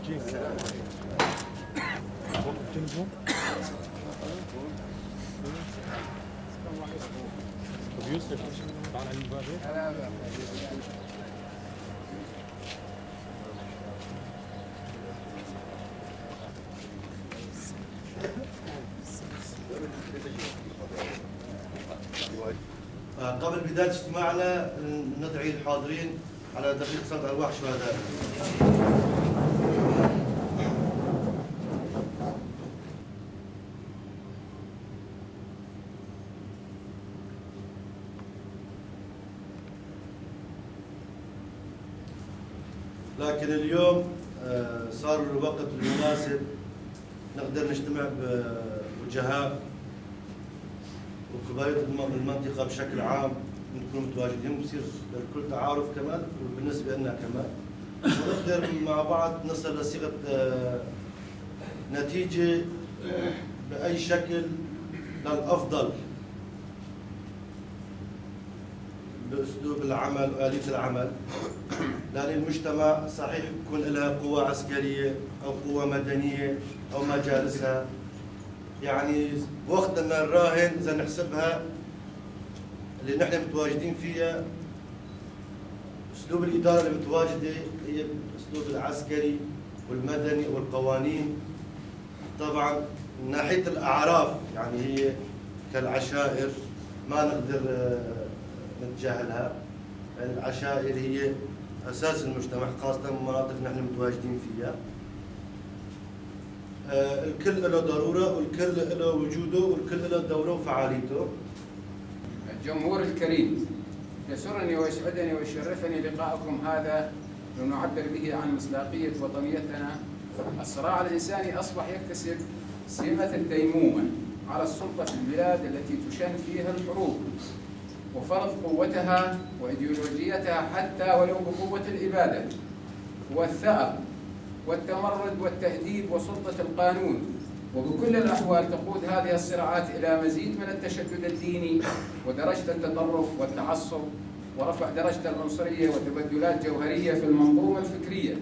قبل بداية اجتماعنا ندعي الحاضرين على دقيقة صلاة أرواح شهداء. لكن اليوم صار الوقت المناسب نقدر نجتمع بوجهاء وكبارات المنطقة بشكل عام، نكون متواجدين بصير الكل تعارف كمان وبالنسبة لنا كمان، ونقدر مع بعض نصل لصيغة نتيجة بأي شكل للأفضل بأسلوب العمل وآلية العمل، لأن المجتمع صحيح يكون لها قوة عسكرية أو قوة مدنية أو مجالسها، يعني وقت ما نراهن إذا نحسبها اللي نحن متواجدين فيها أسلوب الإدارة اللي متواجدة هي الأسلوب العسكري والمدني والقوانين. طبعا من ناحية الأعراف يعني هي كالعشائر ما نقدر نتجاهلها، يعني العشائر هي أساس المجتمع خاصة المناطق نحن متواجدين فيها. الكل له ضرورة والكل له وجوده والكل له دوره وفعاليته. الجمهور الكريم، يسرني ويسعدني ويشرفني لقاءكم هذا لنعبر به عن مصداقية وطنيتنا. الصراع الإنساني أصبح يكتسب سمة الديمومة على السلطة في البلاد التي تشن فيها الحروب وفرض قوتها وإيديولوجيتها حتى ولو بقوة الإبادة والثأر والتمرد والتهديد وسلطة القانون، وبكل الأحوال تقود هذه الصراعات إلى مزيد من التشدد الديني ودرجة التطرف والتعصب ورفع درجة العنصرية وتبدلات جوهرية في المنظومة الفكرية.